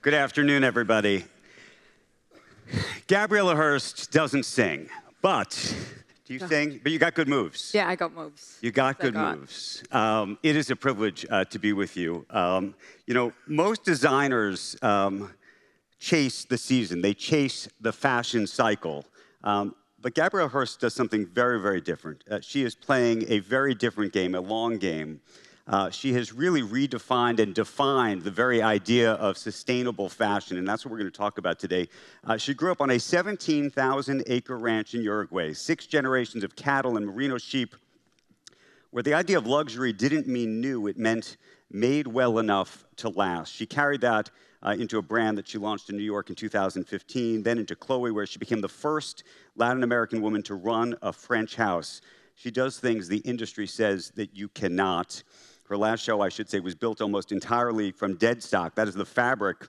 Good afternoon, everybody. Gabriela Hearst doesn't sing, but do you sing? But you got good moves. Yeah, I got moves. You got good moves. It is a privilege to be with you. Most designers chase the season. They chase the fashion cycle. But Gabriela Hearst does something very, very different. She is playing a very different game, a long game. She has really redefined and defined the very idea of sustainable fashion, and that's what we're going to talk about today. She grew up on a 17,000-acre ranch in Uruguay, 6 generations of cattle and merino sheep, where the idea of luxury didn't mean new, it meant made well enough to last. She carried that into a brand that she launched in New York in 2015, then into Chloe, where she became the first Latin American woman to run a French house. She does things the industry says that you cannot. Her last show, I should say, was built almost entirely from dead stock. That is the fabric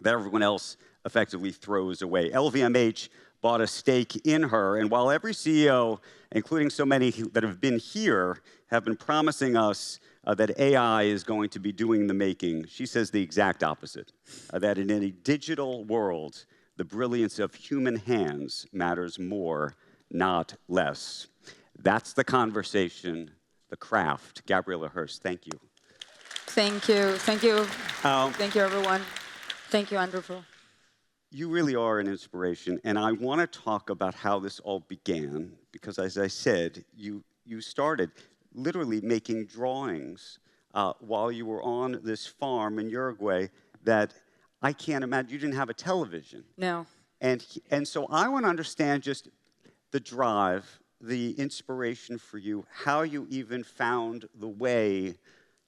that everyone else effectively throws away. LVMH bought a stake in her, and while every CEO, including so many that have been here, have been promising us that AI is going to be doing the making, she says the exact opposite, that in a digital world, the brilliance of human hands matters more, not less. That's the conversation, the craft. Gabriela Hearst, thank you. Thank you. Thank you. Thank you, everyone. Thank you, Andrew. You really are an inspiration, and I want to talk about how this all began, because as I said, you started literally making drawings while you were on this farm in Uruguay that I can't imagine. You didn't have a television. No. And so I want to understand just the drive, the inspiration for you, how you even found the way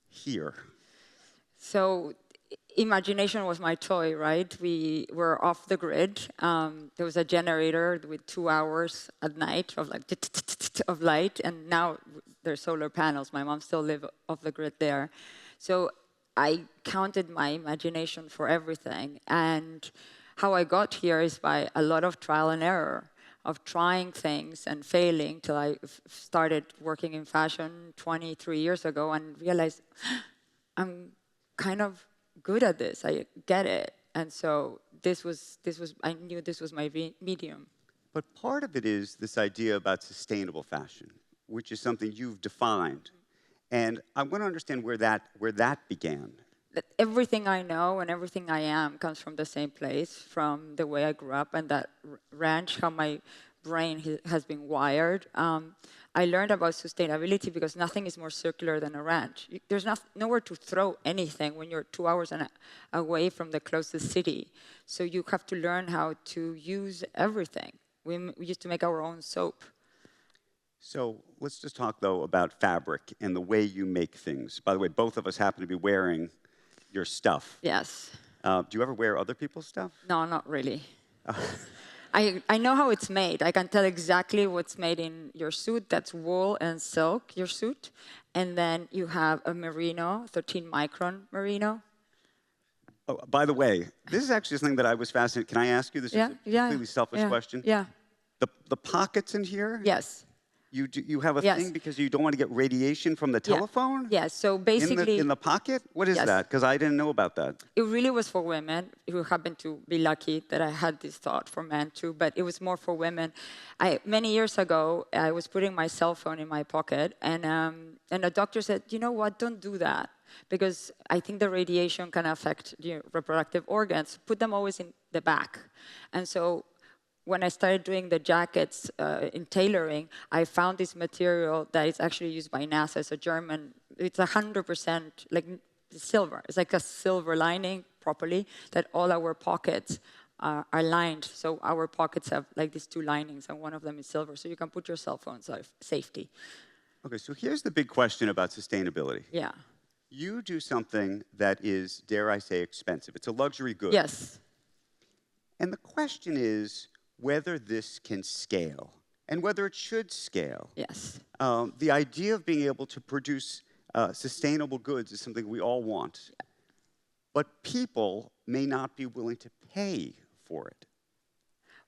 here. So imagination was my toy, right? We were off the grid. There was a generator with 2 hours at night of like of light, and now there's solar panels. My mom still lives off the grid there. So I counted my imagination for everything. And how I got here is by a lot of trial and error, of trying things and failing till I started working in fashion 23 years ago and realized I'm kind of good at this. I get it. And so I knew this was my medium. But part of it is this idea about sustainable fashion, which is something you've defined. And I want to understand where that began. Everything I know and everything I am comes from the same place, from the way I grew up and that ranch, how my brain has been wired. I learned about sustainability because nothing is more circular than a ranch. There's nowhere to throw anything when you're 2 hours away from the closest city. So you have to learn how to use everything. We used to make our own soap. So let's just talk, though, about fabric and the way you make things. By the way, both of us happen to be wearing your stuff. Yes. Do you ever wear other people's stuff? No, not really. I know how it's made. I can tell exactly what's made in your suit. That's wool and silk, your suit. And then you have a merino, 13-micron merino. Oh, by the way, this is actually something that I was fascinated. Can I ask you this? Yeah, is a completely selfish question. Yeah. The pockets in here? Yes. You have a thing because you don't want to get radiation from the telephone? Yes, so basically... In the pocket? What is that? Because I didn't know about that. It really was for women who happened to be lucky that I had this thought for men too, but it was more for women. Many years ago, I was putting my cell phone in my pocket, and a doctor said, you know what, don't do that, because I think the radiation can affect your reproductive organs. Put them always in the back. And so when I started doing the jackets in tailoring, I found this material that is actually used by NASA. It's a German, it's 100% like silver. It's like a silver lining properly that all our pockets are lined. So our pockets have like these 2 linings, and one of them is silver. So you can put your cell phone safety. Okay, so here's the big question about sustainability. Yeah. You do something that is, dare I say, expensive. It's a luxury good. Yes. And the question is whether this can scale and whether it should scale. Yes. The idea of being able to produce sustainable goods is something we all want. But people may not be willing to pay for it.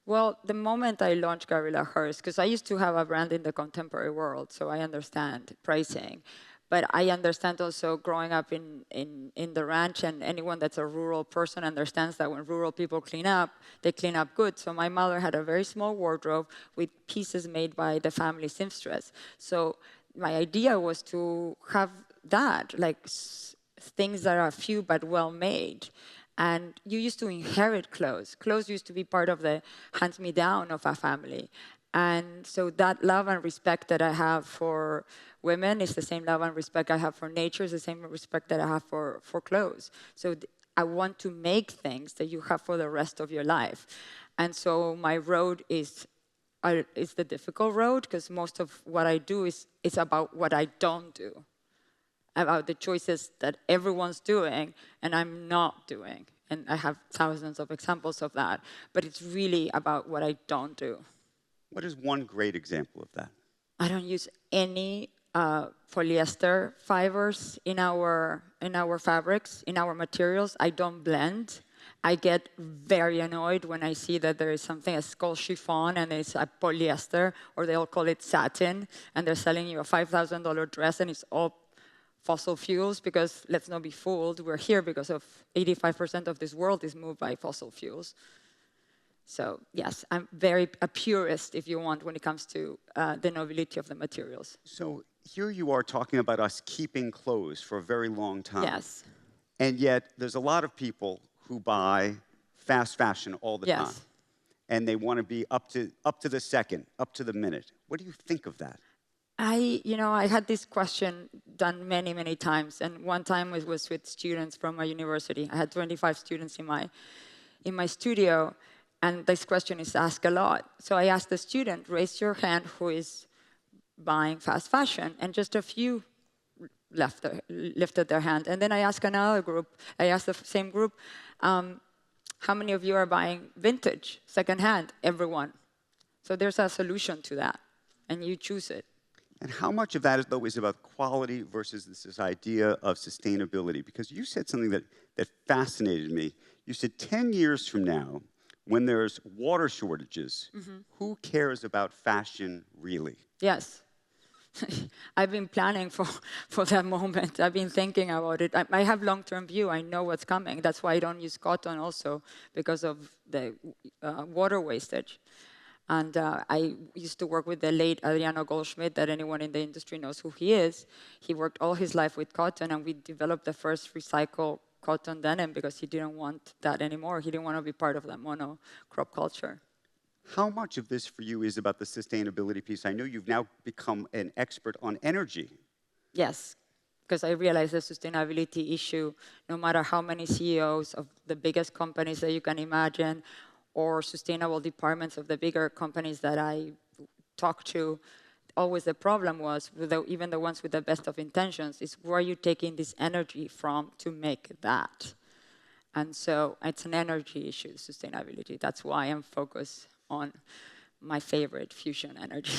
Well, the moment I launched Gabriela Hearst, because I used to have a brand in the contemporary world, so I understand pricing. But I understand also growing up in the ranch, and anyone that's a rural person understands that when rural people clean up, they clean up good. So my mother had a very small wardrobe with pieces made by the family seamstress. So my idea was to have that, like things that are few but well made. And you used to inherit clothes. Clothes used to be part of the hand-me-down of a family. And so that love and respect that I have for women is the same love and respect I have for nature, is the same respect that I have for clothes. So I want to make things that you have for the rest of your life. And so my road is the difficult road, because most of what I do is about what I don't do, about the choices that everyone's doing and I'm not doing. And I have thousands of examples of that. But it's really about what I don't do. What is one great example of that? I don't use any polyester fibers in our fabrics, in our materials. I don't blend. I get very annoyed when I see that there is something that's called chiffon and it's a polyester, or they'll call it satin, and they're selling you a $5,000 dress and it's all fossil fuels, because let's not be fooled, we're here because of 85% of this world is moved by fossil fuels. So yes, I'm a purist, if you want, when it comes to the nobility of the materials. So here you are talking about us keeping clothes for a very long time. Yes. And yet there's a lot of people who buy fast fashion all the time. And they want to be up to the second, up to the minute. What do you think of that? I had this question done many, many times. And one time it was with students from my university. I had 25 students in my studio. And this question is asked a lot. So I asked the student, raise your hand who is buying fast fashion. And just a few lifted their hand. And then I asked another group, I asked the same group, how many of you are buying vintage, secondhand? Everyone. So there's a solution to that. And you choose it. And how much of that, though, is about quality versus this idea of sustainability? Because you said something that fascinated me. You said 10 years from now, when there's water shortages, who cares about fashion really? Yes. I've been planning for that moment. I've been thinking about it. I have long-term view. I know what's coming. That's why I don't use cotton also, because of the water wastage. And I used to work with the late Adriano Goldschmidt, that anyone in the industry knows who he is. He worked all his life with cotton, and we developed the first recycled cotton denim because he didn't want that anymore. He didn't want to be part of that monocrop culture. How much of this for you is about the sustainability piece? I know you've now become an expert on energy. Yes, because I realize the sustainability issue, no matter how many CEOs of the biggest companies that you can imagine, or sustainable departments of the bigger companies that I talk to, always the problem was, with even the ones with the best of intentions, is where are you taking this energy from to make that? And so it's an energy issue, sustainability. That's why I'm focused on my favorite, fusion energy.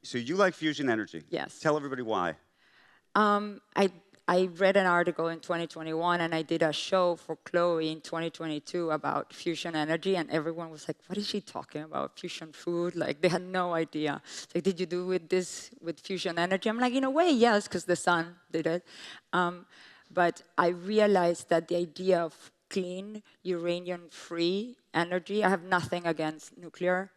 So you like fusion energy? Yes. Tell everybody why. I read an article in 2021, and I did a show for Chloe in 2022 about fusion energy, and everyone was like, what is she talking about, fusion food? Like, they had no idea. It's like, did you do this with fusion energy? I'm like, in a way, yes, because the sun did it. But I realized that the idea of clean, uranium-free energy, I have nothing against nuclear.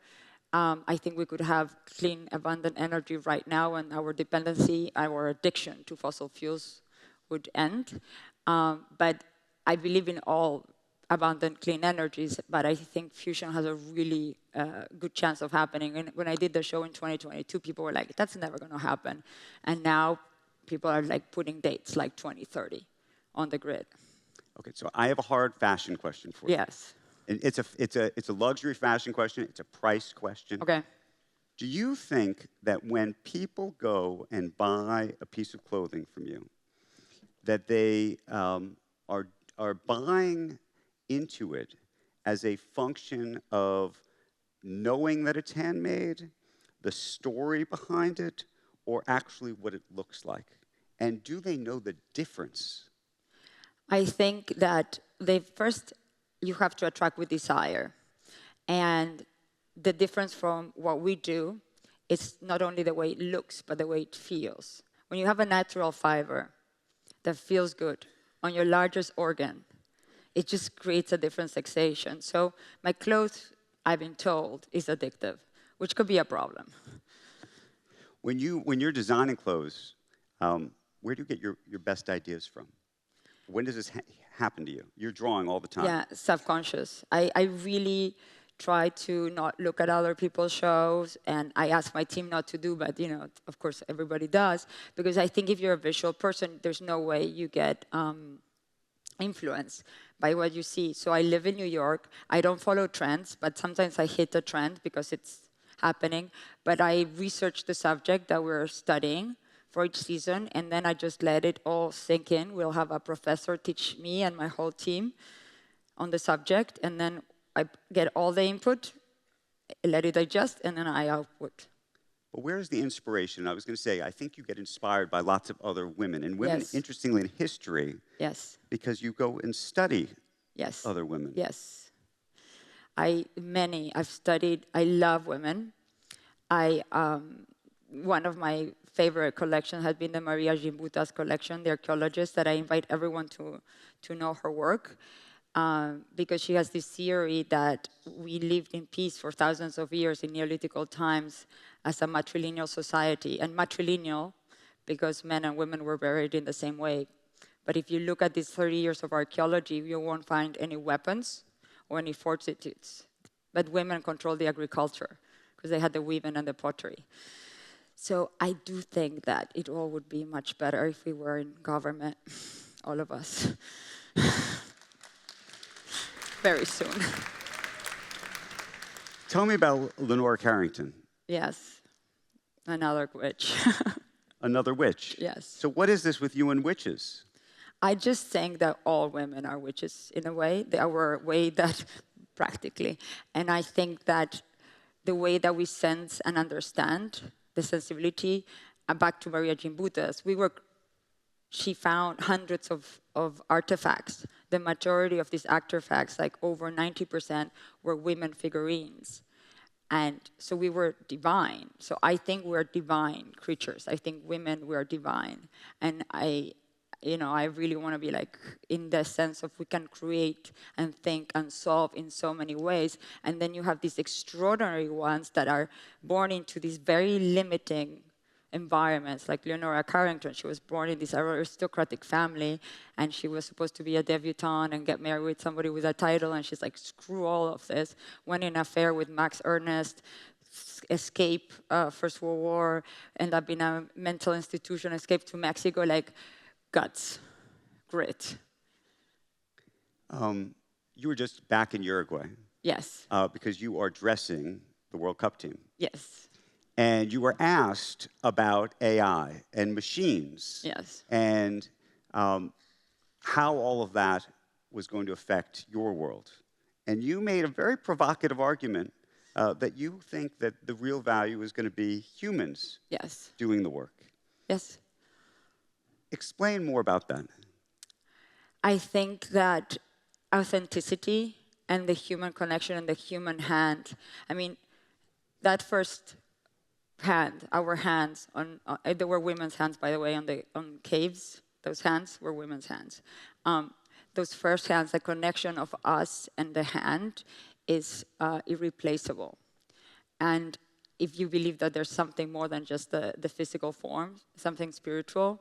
I think we could have clean, abundant energy right now, and our dependency, our addiction to fossil fuels would end. But I believe in all abundant clean energies, but I think fusion has a really good chance of happening. And when I did the show in 2022, people were like, that's never going to happen. And now people are like putting dates like 2030 on the grid. Okay, so I have a hard fashion question for you. Yes. It's a luxury fashion question. It's a price question. Okay. Do you think that when people go and buy a piece of clothing from you, that they are buying into it as a function of knowing that it's handmade, the story behind it, or actually what it looks like? And do they know the difference? I think that you have to attract with desire. And the difference from what we do is not only the way it looks, but the way it feels. When you have a natural fiber that feels good on your largest organ, it just creates a different sensation. So my clothes, I've been told, is addictive, which could be a problem. When you're designing clothes, where do you get your best ideas from? When does this happen to you? You're drawing all the time. Yeah, subconscious. I really try to not look at other people's shows, and I ask my team not to do, but of course, everybody does, because I think if you're a visual person, there's no way you get influenced by what you see. So I live in New York. I don't follow trends, but sometimes I hit a trend because it's happening. But I research the subject that we're studying for each season, and then I just let it all sink in. We'll have a professor teach me and my whole team on the subject, and then I get all the input, let it digest, and then I output. But where's the inspiration? I was going to say, I think you get inspired by lots of other women. And women, Yes. interestingly, in history, Yes. because you go and study Yes. other women. Yes. I've studied, I love women. One of my favorite collections has been the Maria Gimbuta's collection, the archaeologist, that I invite everyone to know her work. Because she has this theory that we lived in peace for thousands of years in Neolithical times as a matrilineal society. And matrilineal because men and women were buried in the same way. But if you look at these 30 years of archaeology, you won't find any weapons or any fortitudes. But women controlled the agriculture because they had the weaving and the pottery. So I do think that it all would be much better if we were in government, all of us. Very soon. Tell me about Lenore Carrington. Yes, another witch. Another witch. Yes. So what is this with you and witches? I just think that all women are witches in a way. They are a way that, practically. And I think that the way that we sense and understand the sensibility, back to Maria Gimbuta's, she found hundreds of artifacts. The majority of these artifacts, like over 90%, were women figurines. And so we were divine. So I think we're divine creatures. I think women, we're divine. And I really want to be like in the sense of we can create and think and solve in so many ways. And then you have these extraordinary ones that are born into these very limiting environments, like Leonora Carrington. She was born in this aristocratic family, and she was supposed to be a debutante and get married with somebody with a title, and she's like, screw all of this. Went in an affair with Max Ernst, escape First World War, end up in a mental institution, escape to Mexico, like guts, grit. You were just back in Uruguay. Yes. Because you are dressing the World Cup team. Yes. And you were asked about AI and machines. Yes. And how all of that was going to affect your world. And you made a very provocative argument that you think that the real value is going to be humans Yes. doing the work. Yes. Explain more about that. I think that authenticity and the human connection and the human hand, I mean, that first hand, our hands, there were women's hands, by the way, on caves. Those hands were women's hands. Those first hands, the connection of us and the hand is irreplaceable. And if you believe that there's something more than just the physical form, something spiritual,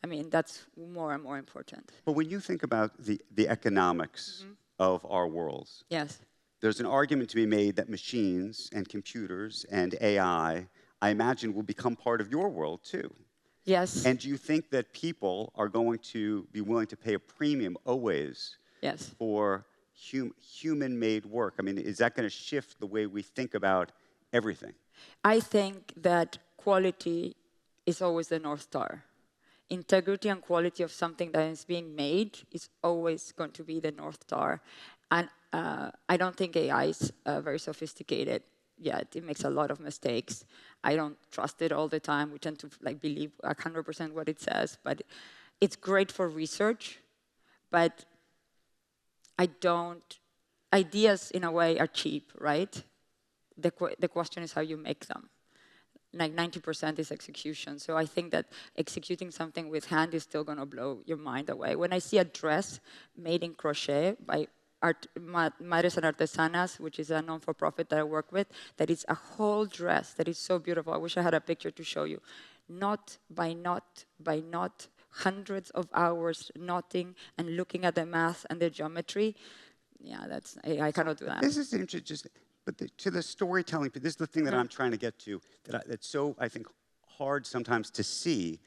I mean, that's more and more important. But when you think about the economics of our worlds, yes, there's an argument to be made that machines and computers and AI, I imagine, will become part of your world too. Yes. And do you think that people are going to be willing to pay a premium always yes. for human-made work? I mean, is that going to shift the way we think about everything? I think that quality is always the North Star. Integrity and quality of something that is being made is always going to be the North Star. And I don't think AI is very sophisticated yet. It makes a lot of mistakes. I don't trust it all the time. We tend to believe 100% what it says. But it's great for research. But ideas in a way are cheap, right? The question is how you make them. like 90% is execution. So I think that executing something with hand is still going to blow your mind away. When I see a dress made in crochet by Madres and Artesanas, which is a non-for-profit that I work with, that is a whole dress that is so beautiful. I wish I had a picture to show you. Knot by knot by knot, hundreds of hours knotting and looking at the math and the geometry. Yeah, I cannot do that. This is interesting. But to the storytelling, this is the thing that I'm trying to get to, that's so, I think, hard sometimes to see.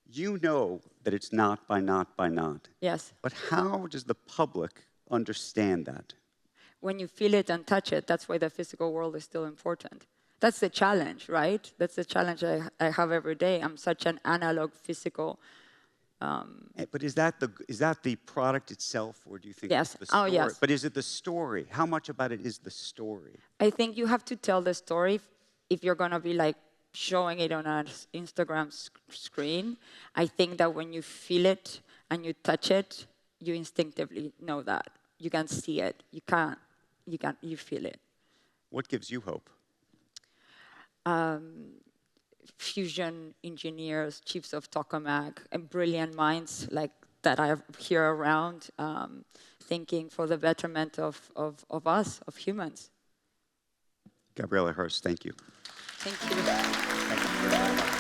You know that it's knot by knot by knot. Yes. But how does the public understand that? When you feel it and touch it, that's why the physical world is still important. That's the challenge, right? That's the challenge I have every day. I'm such an analog, physical. But is that the product itself, or do you think Yes. it's the story? Oh, yes. But is it the story? How much about it is the story? I think you have to tell the story if you're going to be like showing it on an Instagram screen. I think that when you feel it and you touch it, you instinctively know that. You can see it. You feel it. What gives you hope? Fusion engineers, chiefs of tokamak, and brilliant minds like that I hear around, thinking for the betterment of us, of humans. Gabriela Hearst, thank you. Thank you.